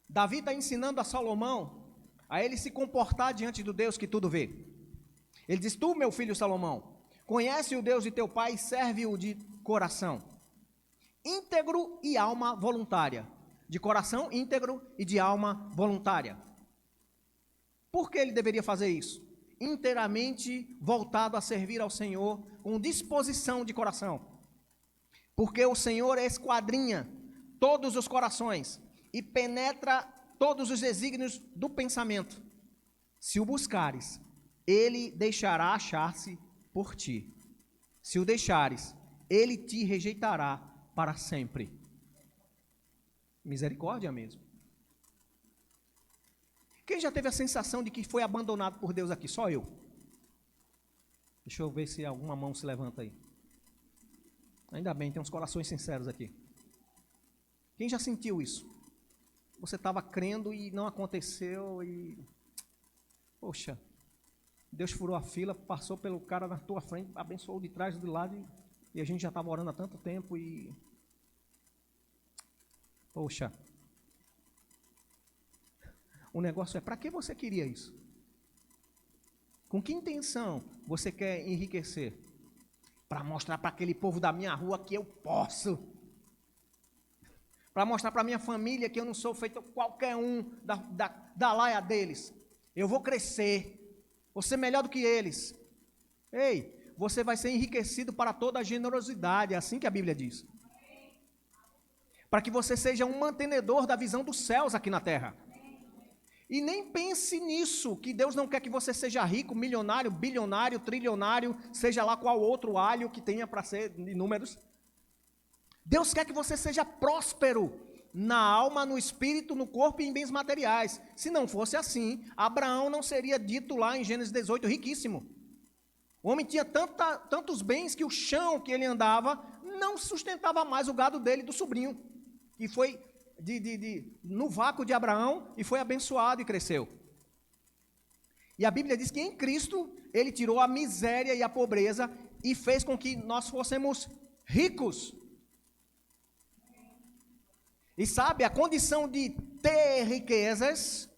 Davi está ensinando a Salomão a ele se comportar diante do Deus que tudo vê. Ele diz, tu, meu filho Salomão, conhece o Deus de teu pai e serve-o de coração íntegro e alma voluntária. De coração íntegro e de alma voluntária. Por que ele deveria fazer isso? inteiramente voltado a servir ao Senhor, com disposição de coração. Porque o Senhor esquadrinha todos os corações e penetra todos os desígnios do pensamento. Se o buscares, ele deixará achar-se por ti. Se o deixares, ele te rejeitará para sempre. Misericórdia mesmo. Quem já teve a sensação de que foi abandonado por Deus aqui? Só eu. Deixa eu ver se alguma mão se levanta aí. Ainda bem, tem uns corações sinceros aqui. Quem já sentiu isso? Você estava crendo e não aconteceu e... Poxa, Deus furou a fila, passou pelo cara na tua frente, abençoou de trás, do lado e a gente já estava orando há tanto tempo e... Poxa... O negócio é, para que você queria isso? Com que intenção você quer enriquecer? Para mostrar para aquele povo da minha rua que eu posso. Para mostrar para minha família que eu não sou feito qualquer um da laia deles. Eu vou crescer, vou ser melhor do que eles. Ei, você vai ser enriquecido para toda a generosidade, é assim que a Bíblia diz. Para que você seja um mantenedor da visão dos céus aqui na terra. E nem pense nisso, que Deus não quer que você seja rico, milionário, bilionário, trilionário, seja lá qual outro alho que tenha para ser de números. Deus quer que você seja próspero na alma, no espírito, no corpo e em bens materiais. Se não fosse assim, Abraão não seria dito lá em Gênesis 18, riquíssimo. O homem tinha tantos bens que o chão que ele andava não sustentava mais o gado dele, do sobrinho, que foi... no vácuo de Abraão e foi abençoado e cresceu. E a Bíblia diz que em Cristo ele tirou a miséria e a pobreza e fez com que nós fôssemos ricos. E sabe, a condição de ter riquezas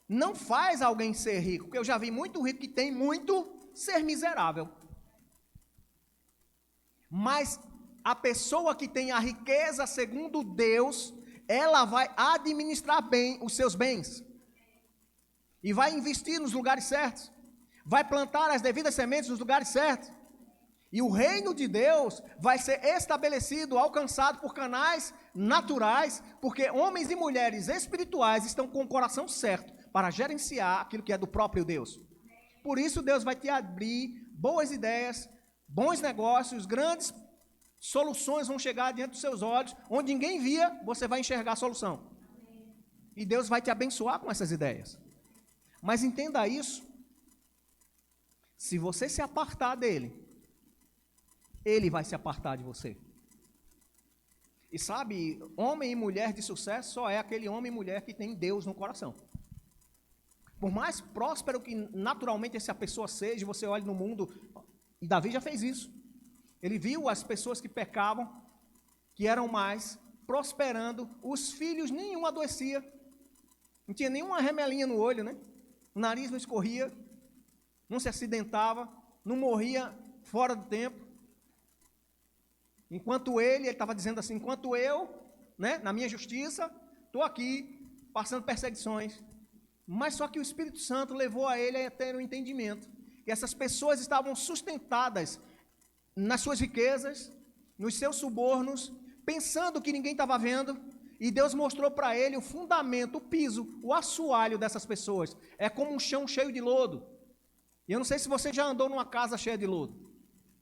não faz alguém ser rico, porque eu já vi muito rico que tem muito ser miserável. Mas a pessoa que tem a riqueza segundo Deus, ela vai administrar bem os seus bens. E vai investir nos lugares certos. Vai plantar as devidas sementes nos lugares certos. E o reino de Deus vai ser estabelecido, alcançado por canais naturais, porque homens e mulheres espirituais estão com o coração certo para gerenciar aquilo que é do próprio Deus. Por isso Deus vai te abrir boas ideias, bons negócios, grandes soluções vão chegar diante dos seus olhos, onde ninguém via, você vai enxergar a solução. E Deus vai te abençoar com essas ideias. Mas entenda isso, se você se apartar dele, ele vai se apartar de você. E sabe, homem e mulher de sucesso só é aquele homem e mulher que tem Deus no coração. Por mais próspero que naturalmente essa pessoa seja, você olha no mundo, e Davi já fez isso. Ele viu as pessoas que pecavam, que eram mais, prosperando, os filhos nenhum adoecia, não tinha nenhuma remelinha no olho, né? O nariz não escorria, não se acidentava, não morria fora do tempo. Enquanto ele estava dizendo assim, enquanto eu, né, na minha justiça, estou aqui passando perseguições. Mas só que o Espírito Santo levou a ele a ter um entendimento, que essas pessoas estavam sustentadas nas suas riquezas, nos seus subornos, pensando que ninguém estava vendo, e Deus mostrou para ele o fundamento, o piso, o assoalho dessas pessoas. É como um chão cheio de lodo. E eu não sei se você já andou numa casa cheia de lodo.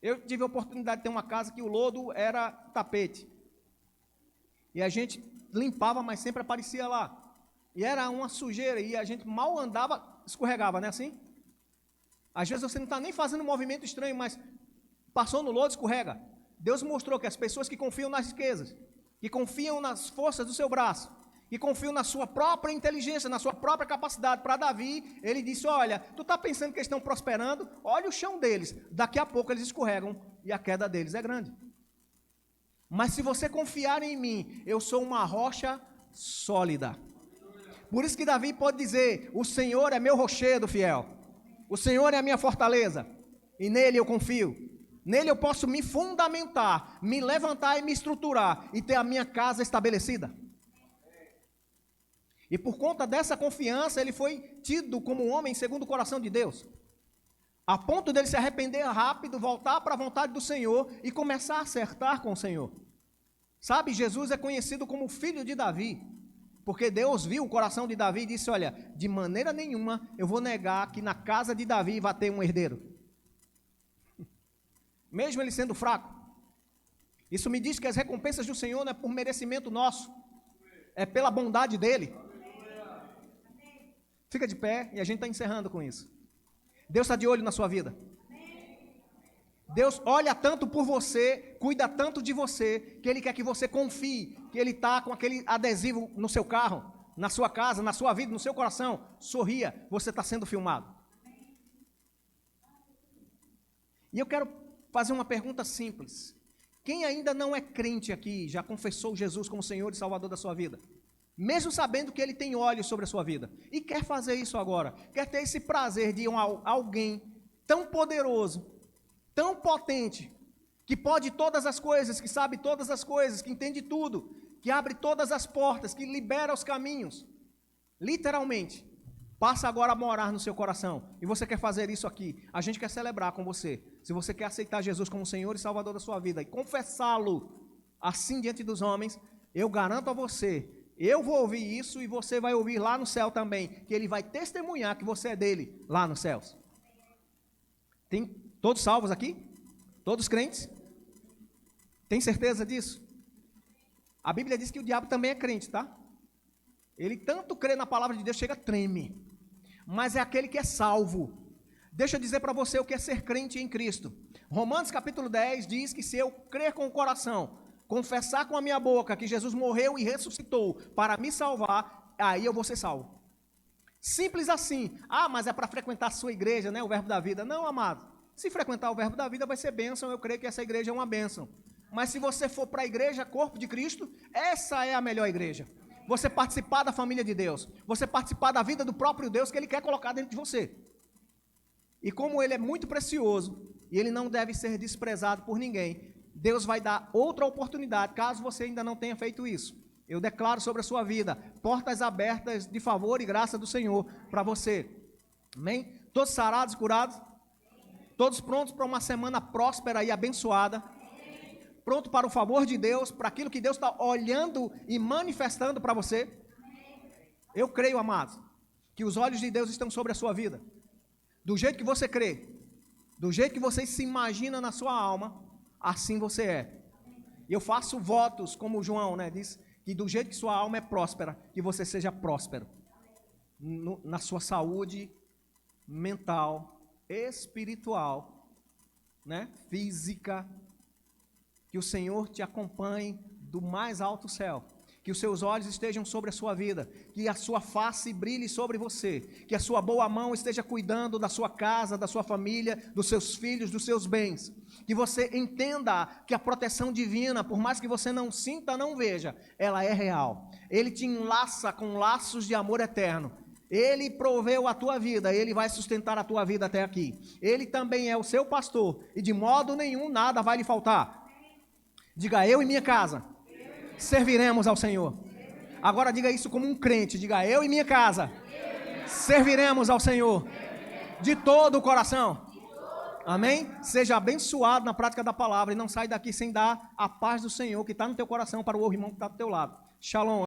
Eu tive a oportunidade de ter uma casa que o lodo era tapete. E a gente limpava, mas sempre aparecia lá. E era uma sujeira, e a gente mal andava, escorregava, não é assim? Às vezes você não está nem fazendo um movimento estranho, mas passou no lodo, escorrega. Deus mostrou que as pessoas que confiam nas riquezas, que confiam nas forças do seu braço, que confiam na sua própria inteligência, na sua própria capacidade. Para Davi, ele disse, olha, tu está pensando que eles estão prosperando? Olha o chão deles, daqui a pouco eles escorregam e a queda deles é grande. Mas se você confiar em mim, eu sou uma rocha sólida. Por isso que Davi pode dizer, o Senhor é meu rochedo fiel, o Senhor é a minha fortaleza, e nele eu confio. Nele eu posso me fundamentar, me levantar e me estruturar, e ter a minha casa estabelecida. E por conta dessa confiança, ele foi tido como um homem segundo o coração de Deus. A ponto dele se arrepender rápido, voltar para a vontade do Senhor e começar a acertar com o Senhor. Sabe, Jesus é conhecido como filho de Davi, porque Deus viu o coração de Davi e disse, olha, de maneira nenhuma eu vou negar que na casa de Davi vai ter um herdeiro. Mesmo ele sendo fraco. Isso me diz que as recompensas do Senhor não é por merecimento nosso, é pela bondade dele. Fica de pé e a gente está encerrando com isso. Deus está de olho na sua vida. Deus olha tanto por você, cuida tanto de você, que Ele quer que você confie, que Ele está com aquele adesivo no seu carro, na sua casa, na sua vida, no seu coração. Sorria, você está sendo filmado. E eu quero fazer uma pergunta simples. Quem ainda não é crente aqui, já confessou Jesus como Senhor e Salvador da sua vida? Mesmo sabendo que Ele tem olhos sobre a sua vida, e quer fazer isso agora, quer ter esse prazer de alguém tão poderoso, tão potente, que pode todas as coisas, que sabe todas as coisas, que entende tudo, que abre todas as portas, que libera os caminhos, literalmente, passa agora a morar no seu coração, e você quer fazer isso aqui, a gente quer celebrar com você. Se você quer aceitar Jesus como Senhor e Salvador da sua vida, e confessá-lo assim diante dos homens, eu garanto a você, eu vou ouvir isso e você vai ouvir lá no céu também, que Ele vai testemunhar que você é dele lá nos céus. Tem todos salvos aqui? Todos crentes? Tem certeza disso? A Bíblia diz que o diabo também é crente, tá? Ele tanto crê na palavra de Deus, chega a treme. Mas é aquele que é salvo. Deixa eu dizer para você o que é ser crente em Cristo. Romanos capítulo 10 diz que se eu crer com o coração, confessar com a minha boca que Jesus morreu e ressuscitou para me salvar, aí eu vou ser salvo. Simples assim. Ah, mas é para frequentar a sua igreja, né? O verbo da vida. Não, amado. Se frequentar o verbo da vida vai ser bênção, eu creio que essa igreja é uma bênção. Mas se você for para a igreja, corpo de Cristo, essa é a melhor igreja. Você participar da família de Deus, você participar da vida do próprio Deus que Ele quer colocar dentro de você. E como Ele é muito precioso, e Ele não deve ser desprezado por ninguém, Deus vai dar outra oportunidade, caso você ainda não tenha feito isso. Eu declaro sobre a sua vida, portas abertas de favor e graça do Senhor para você. Amém? Todos sarados, curados? Todos prontos para uma semana próspera e abençoada? Pronto para o favor de Deus, para aquilo que Deus está olhando e manifestando para você? Eu creio, amados, que os olhos de Deus estão sobre a sua vida. Do jeito que você crê, do jeito que você se imagina na sua alma, assim você é. E eu faço votos, como o João, né, diz, que do jeito que sua alma é próspera, que você seja próspero. Na sua saúde mental, espiritual, né, física, que o Senhor te acompanhe do mais alto céu, que os seus olhos estejam sobre a sua vida, que a sua face brilhe sobre você, que a sua boa mão esteja cuidando da sua casa, da sua família, dos seus filhos, dos seus bens, que você entenda que a proteção divina, por mais que você não sinta, não veja, ela é real. Ele te enlaça com laços de amor eterno. Ele proveu a tua vida, Ele vai sustentar a tua vida até aqui. Ele também é o seu pastor e de modo nenhum nada vai lhe faltar. Diga, eu e minha casa serviremos ao Senhor. Agora diga isso como um crente, diga, eu e minha casa serviremos ao Senhor de todo o coração. Amém? Seja abençoado na prática da palavra e não sai daqui sem dar a paz do Senhor que está no teu coração para o irmão que está do teu lado. Shalom.